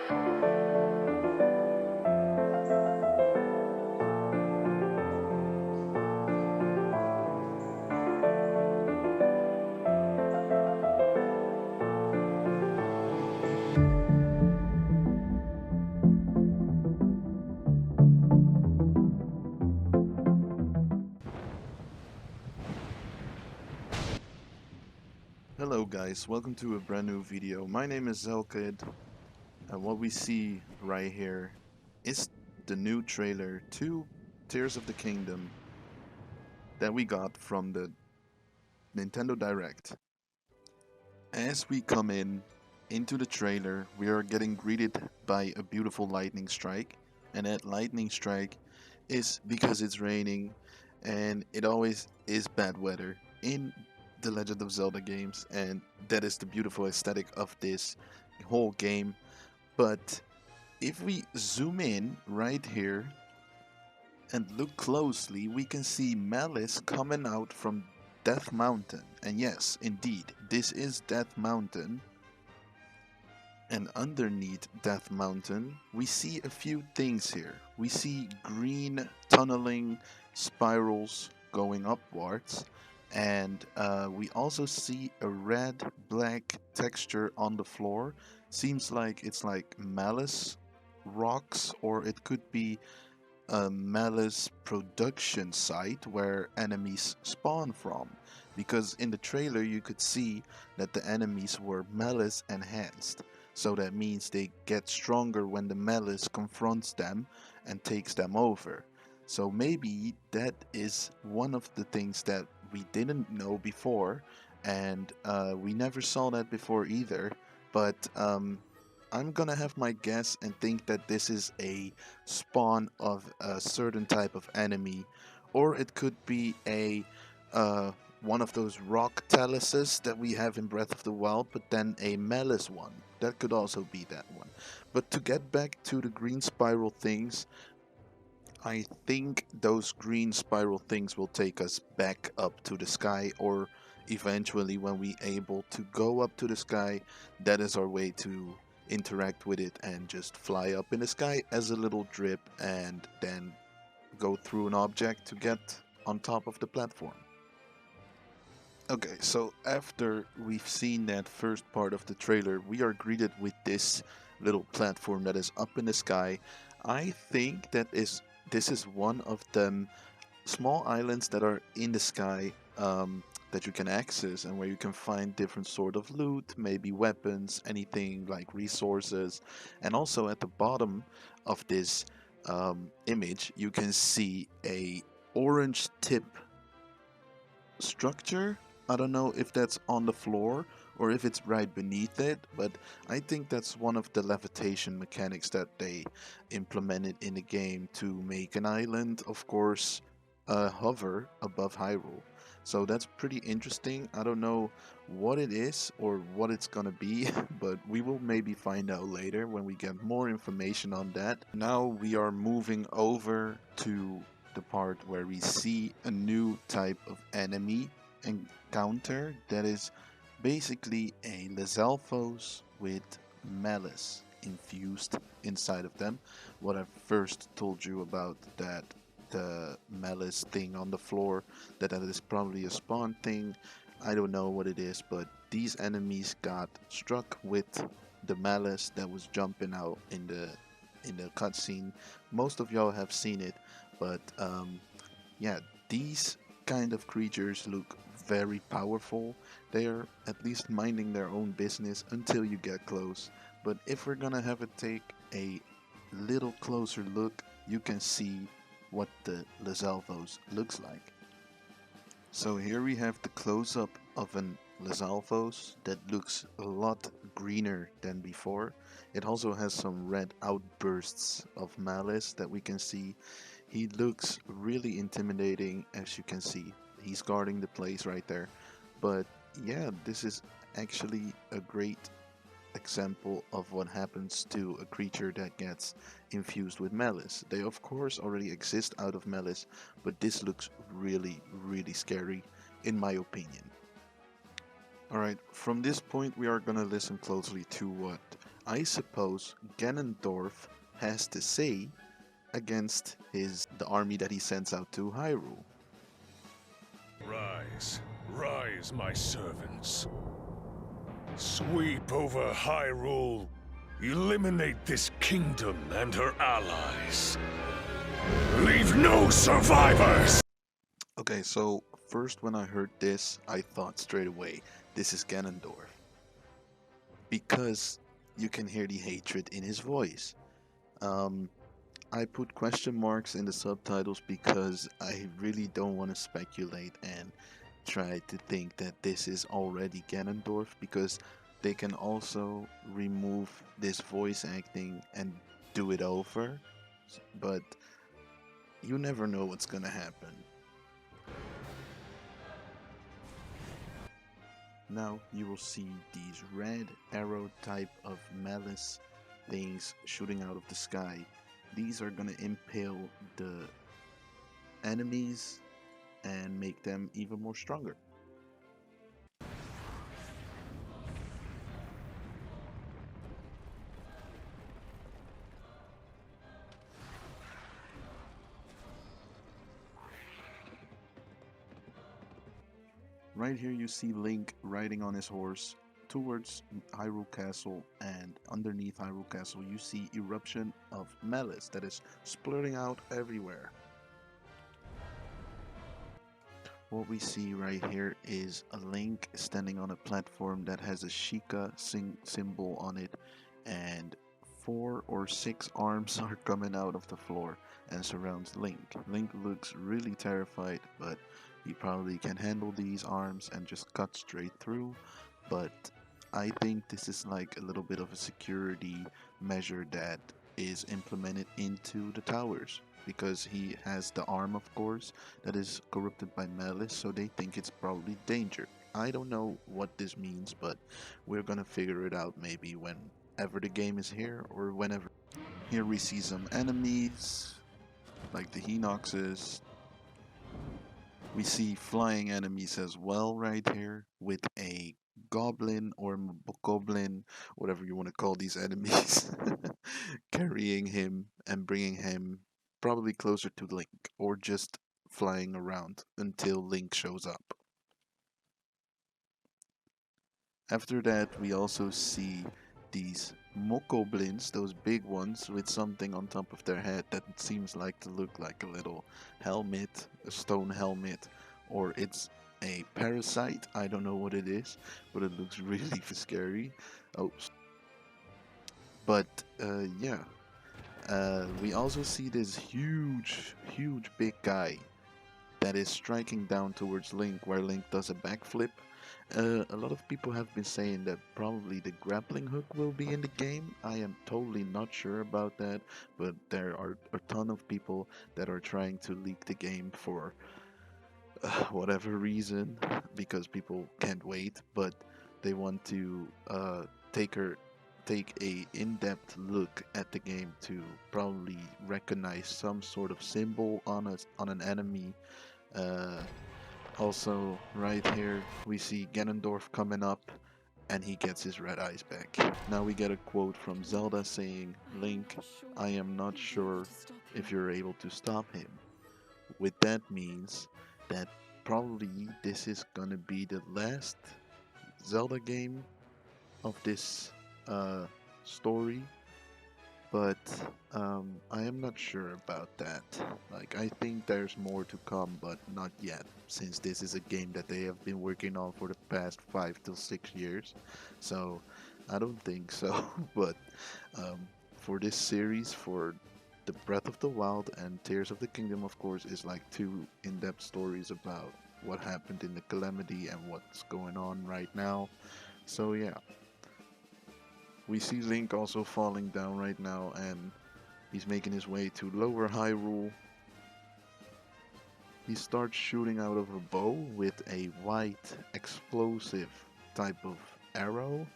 Hello guys, welcome to a brand new video. My name is Zelkid, and what we see right here is the new trailer to Tears of the Kingdom that we got from the Nintendo Direct. As we come into the trailer, we are getting greeted by a beautiful lightning strike, and that lightning strike is because it's raining, and it always is bad weather in the Legend of Zelda games, and that is the beautiful aesthetic of this whole game. But if we zoom in right here and look closely, we can see Malice coming out from Death Mountain. And yes, indeed, this is Death Mountain. And underneath Death Mountain, we see a few things here. We see green tunneling spirals going upwards, and we also see a red-black texture on the floor. Seems like it's like Malice rocks, or it could be a Malice production site where enemies spawn from. Because in the trailer you could see that the enemies were Malice enhanced. So that means they get stronger when the Malice confronts them and takes them over. So maybe that is one of the things that we didn't know before, and we never saw that before either. But I'm gonna have my guess and think that this is a spawn of a certain type of enemy, or it could be a one of those rock taluses that we have in Breath of the Wild, but then a Malice one. That could also be that one. But to get back to the green spiral things, I think those green spiral things will take us back up to the sky, or eventually when we able to go up to the sky, that is our way to interact with it and just fly up in the sky as a little drip and then go through an object to get on top of the platform. Okay, so after we've seen that first part of the trailer, we are greeted with this little platform that is up in the sky. I think this is one of them small islands that are in the sky, that you can access, and where you can find different sort of loot, maybe weapons, anything like resources. And also at the bottom of this image you can see a orange tip structure. I don't know if that's on the floor or if it's right beneath it, but I think that's one of the levitation mechanics that they implemented in the game to make an island, of course, hover above Hyrule. So that's pretty interesting. I don't know what it is or what it's gonna be, but we will maybe find out later when we get more information on that. Now we are moving over to the part where we see a new type of enemy encounter that is basically a Lizalfos with Malice infused inside of them. What I first told you about, that the Malice thing on the floor, that is probably a spawn thing. I don't know what it is, but these enemies got struck with the Malice that was jumping out in the cutscene. Most of y'all have seen it, but yeah, these kind of creatures look very powerful. They are at least minding their own business until you get close. But if we're gonna have it take a little closer look, you can see what the Lizalfos looks like. So here we have the close-up of an Lizalfos that looks a lot greener than before. It also has some red outbursts of malice that we can see. He looks really intimidating, as you can see. He's guarding the place right there. But yeah, this is actually a great example of what happens to a creature that gets infused with malice. They of course already exist out of malice, but this looks really, really scary in my opinion. Alright, from this point we are gonna listen closely to what I suppose Ganondorf has to say against the army that he sends out to Hyrule. Rise, rise, my servants. Sweep over Hyrule. Eliminate this kingdom and her allies. Leave no survivors! Okay, so first when I heard this, I thought straight away, this is Ganondorf. Because you can hear the hatred in his voice. Um, I put question marks in the subtitles because I really don't want to speculate and try to think that this is already Ganondorf, because they can also remove this voice acting and do it over, but you never know what's gonna happen. Now you will see these red arrow type of malice things shooting out of the sky. These are gonna impale the enemies and make them even more stronger. Right here you see Link riding on his horse towards Hyrule Castle, and underneath Hyrule Castle you see eruption of malice that is splurting out everywhere. What we see right here is a Link standing on a platform that has a Sheikah symbol on it, and 4 or 6 arms are coming out of the floor and surrounds Link. Link looks really terrified, but he probably can handle these arms and just cut straight through. But I think this is like a little bit of a security measure that is implemented into the towers, because he has the arm, of course, that is corrupted by malice, so they think it's probably danger. I don't know what this means, but we're gonna figure it out maybe whenever the game is here, or whenever. Here we see some enemies, like the Hinoxes. We see flying enemies as well right here, with a goblin or goblin, whatever you want to call these enemies, carrying him and bringing him probably closer to Link, or just flying around until Link shows up. After that, we also see these mokoblins, those big ones with something on top of their head that seems like to look like a little helmet, a stone helmet, or it's a parasite. I don't know what it is, but it looks really scary. Oh, but yeah. We also see this huge big guy that is striking down towards Link, where Link does a backflip. A lot of people have been saying that probably the grappling hook will be in the game. I am totally not sure about that, but there are a ton of people that are trying to leak the game for whatever reason, because people can't wait, but they want to take a in-depth look at the game to probably recognize some sort of symbol on an enemy. Uh, Also, right here, we see Ganondorf coming up, and he gets his red eyes back. Now we get a quote from Zelda saying, "Link, I am not sure if you're able to stop him." With that means that probably this is gonna be the last Zelda game of this story, but I am not sure about that. Like, I think there's more to come, but not yet, since this is a game that they have been working on for the past 5 to 6 years. So I don't think so. But for this series, for the Breath of the Wild and Tears of the Kingdom, of course, is like two in-depth stories about what happened in the Calamity and what's going on right now. So yeah. We see Link also falling down right now, and he's making his way to Lower Hyrule. He starts shooting out of a bow with a white explosive type of arrow.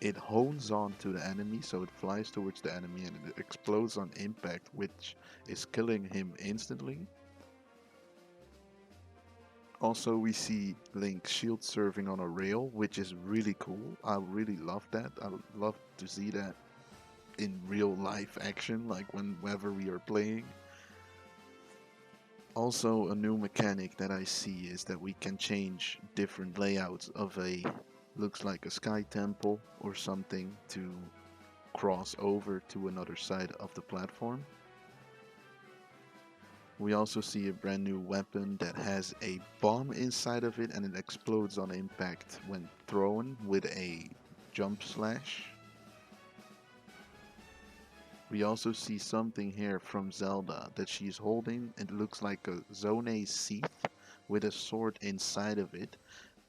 It hones on to the enemy, so it flies towards the enemy and it explodes on impact, which is killing him instantly. Also, we see Link shield surfing on a rail, which is really cool. I really love that. I would love to see that in real life action, like whenever we are playing. Also, a new mechanic that I see is that we can change different layouts of a, looks like a sky temple or something, to cross over to another side of the platform. We also see a brand new weapon that has a bomb inside of it and it explodes on impact when thrown with a jump slash. We also see something here from Zelda that she's holding. It looks like a Zone Sheath with a sword inside of it,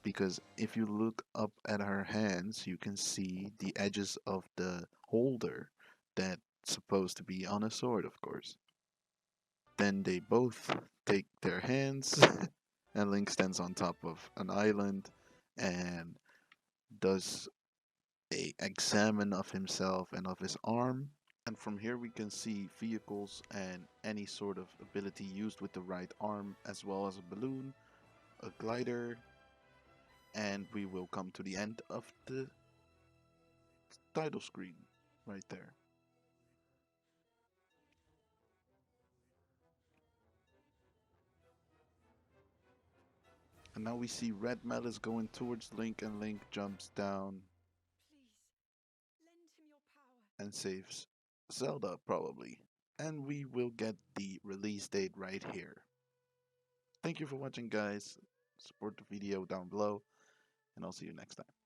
because if you look up at her hands, you can see the edges of the holder that's supposed to be on a sword, of course. Then they both take their hands, and Link stands on top of an island and does a examine of himself and of his arm. And from here we can see vehicles and any sort of ability used with the right arm, as well as a balloon, a glider, and we will come to the end of the title screen right there. And now we see Red Malice going towards Link, and Link jumps down and saves Zelda, probably. And we will get the release date right here. Thank you for watching, guys. Support the video down below, and I'll see you next time.